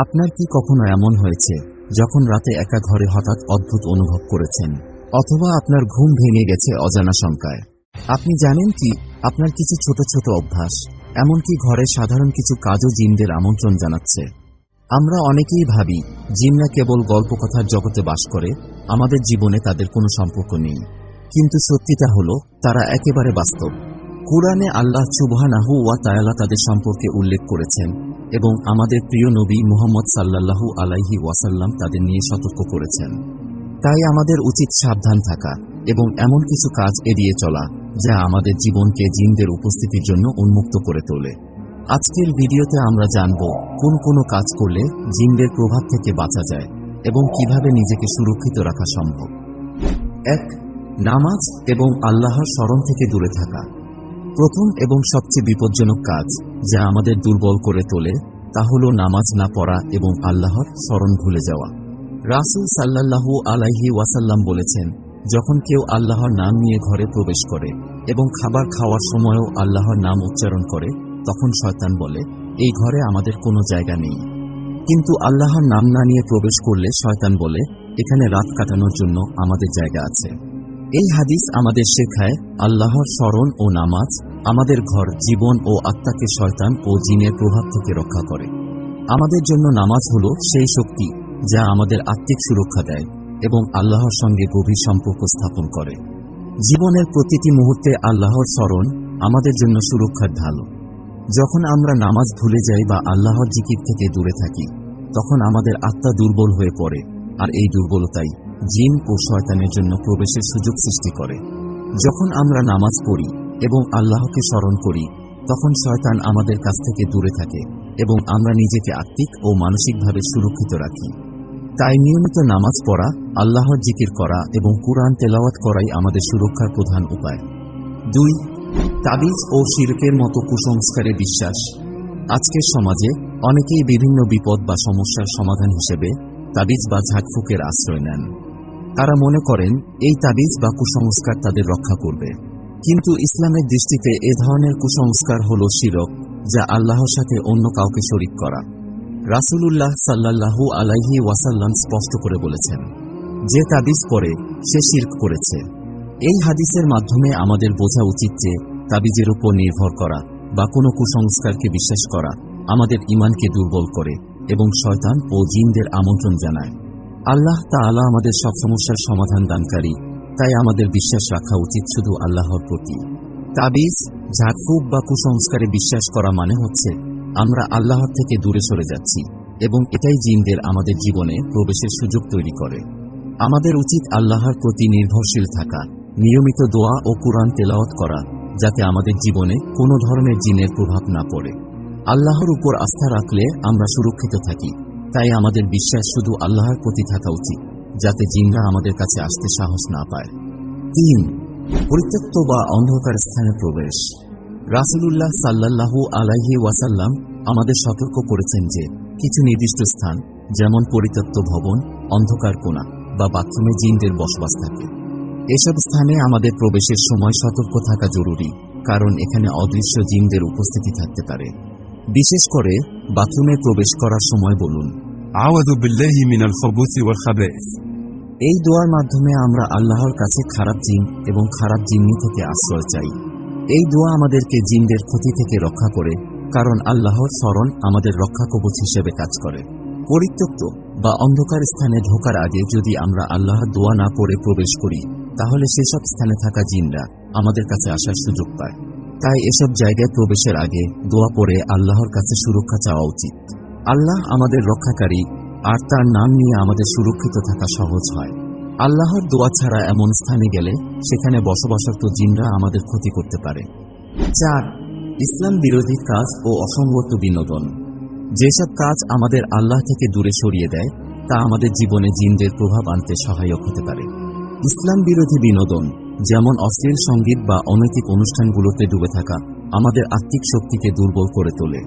আপনার কি কখনো এমন হয়েছে যখন রাতে একা ঘরে হঠাৎ অদ্ভুত অনুভব করেছেন, অথবা আপনার ঘুম ভেঙে গেছে অজানা শঙ্কায়? আপনি জানেন কি, আপনার কিছু ছোট ছোট অভ্যাস, এমনকি ঘরে সাধারণ কিছু কাজও জিনদের আমন্ত্রণ জানাচ্ছে। আমরা অনেকেই ভাবি জিনরা কেবল গল্পকথার জগতে বাস করে, আমাদের জীবনে তাদের কোনো সম্পর্ক নেই। কিন্তু সত্যিটা হলো তারা একেবারে বাস্তব। কুরআনে আল্লাহ সুবহানাহু ওয়া তাআলা তাদের সম্পর্কে উল্লেখ করেছেন এবং আমাদের প্রিয় নবী মুহাম্মদ সাল্লাল্লাহু আলাইহি ওয়াসাল্লাম তাদের নিয়ে সতর্ক করেছেন। তাই আমাদের উচিত সাবধান থাকা এবং এমন কিছু কাজ এড়িয়ে চলা যা আমাদের জীবনকে জিনদের উপস্থিতির জন্য উন্মুক্ত করে তোলে। আজকের ভিডিওতে আমরা জানব কোন কাজ করলে জিনদের প্রভাব থেকে বাঁচা যায় এবং কিভাবে নিজেকে সুরক্ষিত রাখা সম্ভব। ১. নামাজ এবং আল্লাহর স্মরণ থেকে দূরে থাকা। প্রথম এবং সবচেয়ে বিপজ্জনক কাজ যা আমাদের দুর্বল করে তোলে তা হল নামাজ না পড়া এবং আল্লাহর স্মরণ ভুলে যাওয়া। রাসূল সাল্লাল্লাহু আলাইহি ওয়াসাল্লাম বলেছেন, যখন কেউ আল্লাহর নাম নিয়ে ঘরে প্রবেশ করে এবং খাবার খাওয়ার সময়ও আল্লাহর নাম উচ্চারণ করে, তখন শয়তান বলে, এই ঘরে আমাদের কোনো জায়গা নেই। কিন্তু আল্লাহর নাম না নিয়ে প্রবেশ করলে শয়তান বলে, এখানে রাত কাটানোর জন্য আমাদের জায়গা আছে। এই হাদিস আমাদের শেখায় আল্লাহর স্মরণ ও নামাজ আমাদের ঘর, জীবন ও আত্মাকে শয়তান ও জিনের প্রভাব থেকে রক্ষা করে। আমাদের জন্য নামাজ হলো সেই শক্তি যা আমাদের আত্মিক সুরক্ষা দেয় এবং আল্লাহর সঙ্গে গভীর সম্পর্ক স্থাপন করে। জীবনের প্রতিটি মুহূর্তে আল্লাহর স্মরণ আমাদের জন্য সুরক্ষার ঢাল। যখন আমরা নামাজ ভুলে যাই বা আল্লাহর জিকির থেকে দূরে থাকি, তখন আমাদের আত্মা দুর্বল হয়ে পড়ে, আর এই দুর্বলতাই জিন ও শয়তানের জন্য প্রবেশের সুযোগ সৃষ্টি করে। যখন আমরা নামাজ পড়ি এবং আল্লাহকে স্মরণ করি, তখন শয়তান আমাদের কাছ থেকে দূরে থাকে এবং আমরা নিজেকে আত্মিক ও মানসিকভাবে সুরক্ষিত রাখি। তাই নিয়মিত নামাজ পড়া, আল্লাহর জিকির করা এবং কুরআন তেলাওয়াত করাই আমাদের সুরক্ষার প্রধান উপায়। ২. তাবিজ ও শিরকের মতো কুসংস্কারে বিশ্বাস। আজকের সমাজে অনেকেই বিভিন্ন বিপদ বা সমস্যার সমাধান হিসেবে তাবিজ বা ঝাড়ফুঁকের আশ্রয় নেন। তারা মনে করেন এই তাবিজ বা কুসংস্কার তাদের রক্ষা করবে। কিন্তু ইসলামের দৃষ্টিতে এ ধরনের কুসংস্কার হল শিরক, যা আল্লাহর সাথে অন্য কাউকে শরীক করা। রাসূলুল্লাহ সাল্লাল্লাহু আলাইহি ওয়াসাল্লাম স্পষ্ট করে বলেছেন, যে তাবিজ পড়ে সে শিরক করেছে। এই হাদিসের মাধ্যমে আমাদের বোঝা উচিত যে তাবিজের উপর নির্ভর করা বা কোনো কুসংস্কারকে বিশ্বাস করা আমাদের ঈমানকে দুর্বল করে এবং শয়তান ও জিনদের আমন্ত্রণ জানায়। আল্লাহ তাআলা আমাদের সব সমস্যার সমাধান দানকারী, তাই আমাদের বিশ্বাস রাখা উচিত শুধু আল্লাহর প্রতি। তাবিজ, ঝাড়ফুঁক বা কুসংস্কারে বিশ্বাস করা মানে হচ্ছে আমরা আল্লাহর থেকে দূরে সরে যাচ্ছি এবং এটাই জিনদের আমাদের জীবনে প্রবেশের সুযোগ তৈরি করে। আমাদের উচিত আল্লাহর প্রতি নির্ভরশীল থাকা, নিয়মিত দোয়া ও কুরআন তেলাওয়াত করা, যাতে আমাদের জীবনে কোনো ধরনের জিনের প্রভাব না পড়ে। আল্লাহর উপর আস্থা রাখলে আমরা সুরক্ষিত থাকি, তাই আমাদের বিশ্বাস শুধু আল্লাহর প্রতি থাকা উচিত, যাতে জিনরা আমাদের কাছে আসতে সাহস না পায়। ৩. পরিত্যক্ত বা অন্ধকার স্থানে প্রবেশ। রাসূলুল্লাহ সাল্লাল্লাহু আলাইহি ওয়াসাল্লাম আমাদের সতর্ক করেছেন যে কিছু নির্দিষ্ট স্থান, যেমন পরিত্যক্ত ভবন, অন্ধকার কোণা বা বাথরুমে জিনদের বসবাস থাকে। এসব স্থানে আমাদের প্রবেশের সময় সতর্ক থাকা জরুরি, কারণ এখানে অদৃশ্য জিনদের উপস্থিতি থাকতে পারে। বিশেষ করে বাথরুমে প্রবেশ করার সময় বলুন, আউযু বিল্লাহি মিনাল খুবুসি ওয়াল খাবাইস। এই দোয়ার মাধ্যমে আমরা আল্লাহর কাছে খারাপ জিন এবং খারাপ জিন্নি থেকে আশ্রয় চাই। এই দোয়া আমাদেরকে জিনদের ক্ষতি থেকে রক্ষা করে, কারণ আল্লাহর স্মরণ আমাদের রক্ষা কবচ হিসেবে কাজ করে। পরিত্যক্ত বা অন্ধকার স্থানে ঢোকার আগে যদি আমরা আল্লাহর দোয়া না পড়ে প্রবেশ করি, তাহলে সেসব স্থানে থাকা জিনরা আমাদের কাছে আসার সুযোগ পায়। তাই এসব জায়গায় প্রবেশের আগে দোয়া পড়ে আল্লাহর কাছে সুরক্ষা চাওয়া উচিত। আল্লাহ আমাদের রক্ষাকারী, আর তার নাম নিয়ে আমাদের সুরক্ষিত থাকা সহজ হয়। আল্লাহর দোয়া ছাড়া এমন স্থানে গেলে সেখানে বসবাসরত জিনরা আমাদের ক্ষতি করতে পারে। ৪. ইসলাম বিরোধী কাজ ও অসঙ্গত বিনোদন। যেসব কাজ আমাদের আল্লাহ থেকে দূরে সরিয়ে দেয়, তা আমাদের জীবনে জিনদের প্রভাব আনতে সহায়ক হতে পারে। ইসলাম বিরোধী বিনোদন, যেমন অশ্লীল সঙ্গীত বা অনৈতিক অনুষ্ঠানগুলোতে ডুবে থাকা, আমাদের আত্মিক শক্তিকে দুর্বল করে তোলে।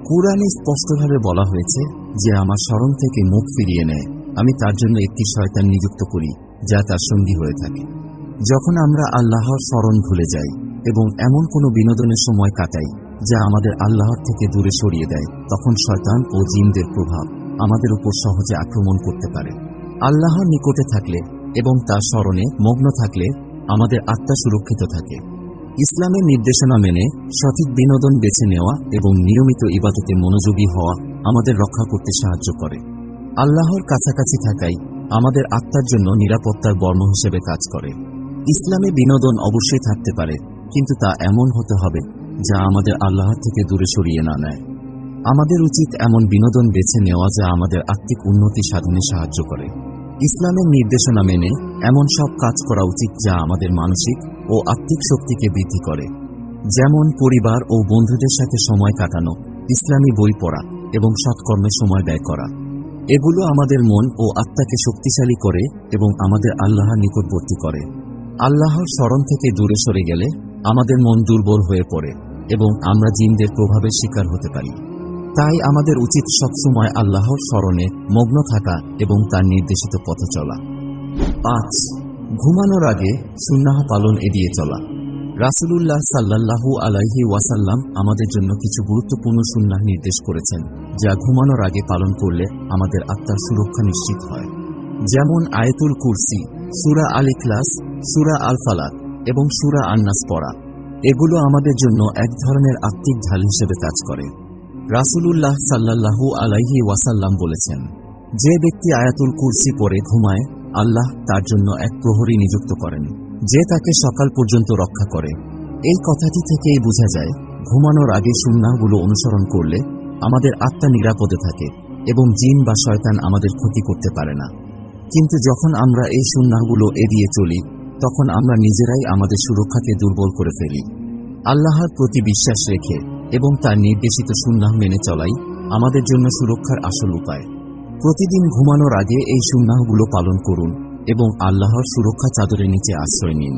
কুরআনে স্পষ্টভাবে বলা হয়েছে যে আমার স্মরণ থেকে মুখ ফিরিয়ে নেয়, আমি তার জন্য একটি শয়তান নিযুক্ত করি যা তার সঙ্গী হয়ে থাকে। যখন আমরা আল্লাহর স্মরণ ভুলে যাই এবং এমন কোনো বিনোদনের সময় কাটাই যা আমাদের আল্লাহর থেকে দূরে সরিয়ে দেয়, তখন শয়তান ও জিনদের প্রভাব আমাদের উপর সহজে আক্রমণ করতে পারে। আল্লাহর নিকটে থাকলে এবং তার স্মরণে মগ্ন থাকলে আমাদের আত্মা সুরক্ষিত থাকে। ইসলামের নির্দেশনা মেনে সঠিক বিনোদন বেছে নেওয়া এবং নিয়মিত ইবাদতে মনোযোগী হওয়া আমাদের রক্ষা করতে সাহায্য করে। আল্লাহর কাছাকাছি থাকাই আমাদের আত্মার জন্য নিরাপত্তার বর্ম হিসেবে কাজ করে। ইসলামে বিনোদন অবশ্যই থাকতে পারে, কিন্তু তা এমন হতে হবে যা আমাদের আল্লাহ থেকে দূরে সরিয়ে না নেয়। আমাদের উচিত এমন বিনোদন বেছে নেওয়া যা আমাদের আত্মিক উন্নতি সাধনে সাহায্য করে। ইসলামের নির্দেশনা মেনে এমন সব কাজ করা উচিত যা আমাদের মানসিক ও আত্মিক শক্তিকে বৃদ্ধি করে, যেমন পরিবার ও বন্ধুদের সাথে সময় কাটানো, ইসলামী বই পড়া এবং সৎকর্মে সময় ব্যয় করা। এগুলো আমাদের মন ও আত্মাকে শক্তিশালী করে এবং আমাদের আল্লাহর নিকটবর্তী করে। আল্লাহর স্মরণ থেকে দূরে সরে গেলে আমাদের মন দুর্বল হয়ে পড়ে এবং আমরা জিনদের প্রভাবের শিকার হতে পারি। তাই আমাদের উচিত সবসময় আল্লাহর স্মরণে মগ্ন থাকা এবং তার নির্দেশিত পথে চলা। 5. ঘুমানোর আগে সুন্নাহ পালন এড়িয়ে চলা। রাসূলুল্লাহ সাল্লাল্লাহু আলাইহি ওয়াসাল্লাম আমাদের জন্য কিছু গুরুত্বপূর্ণ সুন্নাহ নির্দেশ করেছেন, যা ঘুমানোর আগে পালন করলে আমাদের আত্মার সুরক্ষা নিশ্চিত হয়। যেমন আয়াতুল কুরসি, সূরা আল ইখলাস, সূরা আল ফালাক এবং সূরা আন-নাস পড়া। এগুলো আমাদের জন্য এক ধরনের আত্মিক ঢাল হিসেবে কাজ করে। রাসূলুল্লাহ সাল্লাল্লাহু আলাইহি ওয়াসাল্লাম বলেছেন, যে ব্যক্তি আয়াতুল কুরসি পড়ে ঘুমায়, আল্লাহ তার জন্য এক প্রহরী নিযুক্ত করেন, যে তাকে সকাল পর্যন্ত রক্ষা করে। এই কথাটি থেকেই বোঝা যায়, ঘুমানোর আগে সুন্নাহগুলো অনুসরণ করলে আমাদের আত্মা নিরাপদে থাকে এবং জিন বা শয়তান আমাদের ক্ষতি করতে পারে না। কিন্তু যখন আমরা এই সুন্নাহগুলো এড়িয়ে চলি, তখন আমরা নিজেরাই আমাদের সুরক্ষাকে দুর্বল করে ফেলি। আল্লাহর প্রতি বিশ্বাস রেখে এবং তার নির্দেশিত সুন্নাহ মেনে চলাই আমাদের জন্য সুরক্ষার আসল উপায়। প্রতিদিন ঘুমানোর আগে এই সুন্নাহগুলো পালন করুন এবং আল্লাহর সুরক্ষা চাদরের নিচে আশ্রয় নিন।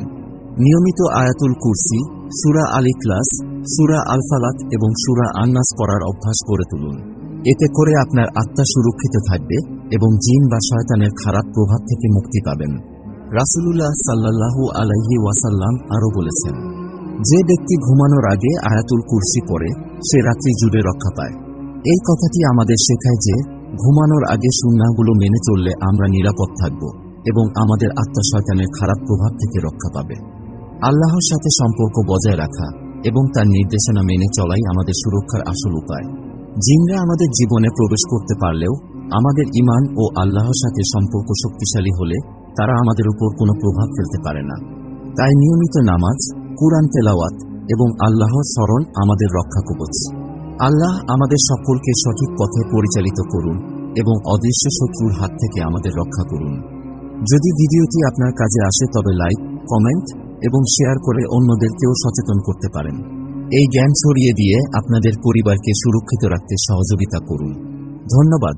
নিয়মিত আয়াতুল কুরসি, সূরা আল ইখলাস, সূরা আল ফালাক এবং সূরা আন-নাস পড়ার অভ্যাস করে তুলুন। এতে করে আপনার আত্মা সুরক্ষিত থাকবে এবং জিন বা শয়তানের খারাপ প্রভাব থেকে মুক্তি পাবেন। রাসূলুল্লাহ সাল্লাল্লাহু আলাইহি ওয়াসাল্লাম আরও বলেছেন, যে ব্যক্তি ঘুমানোর আগে আয়াতুল কুরসি পড়ে সে রাত্রি জুড়ে রক্ষা পায়। এই কথাটি আমাদের শেখায় যে ঘুমানোর আগে সুন্নাহগুলো মেনে চললে আমরা নিরাপদ থাকব এবং আমাদের আত্মা শয়তানের খারাপ প্রভাব থেকে রক্ষা পাবে। আল্লাহর সাথে সম্পর্ক বজায় রাখা এবং তার নির্দেশনা মেনে চলাই আমাদের সুরক্ষার আসল উপায়। জিনরা আমাদের জীবনে প্রবেশ করতে পারলেও আমাদের ঈমান ও আল্লাহর সাথে সম্পর্ক শক্তিশালী হলে তারা আমাদের উপর কোনো প্রভাব ফেলতে পারে না। তাই নিয়মিত নামাজ, কুরআন তেলাওয়াত এবং আল্লাহর স্মরণ আমাদের রক্ষা কবচ। আল্লাহ আমাদের সকলকে সঠিক পথে পরিচালিত করুন এবং অদৃশ্য শত্রুর হাত থেকে আমাদের রক্ষা করুন। যদি ভিডিওটি আপনার কাজে আসে তবে লাইক, কমেন্ট এবং শেয়ার করে অন্যদেরকেও সচেতন করতে পারেন। এই জ্ঞান ছড়িয়ে দিয়ে আপনাদের পরিবারকে সুরক্ষিত রাখতে সহযোগিতা করুন। ধন্যবাদ।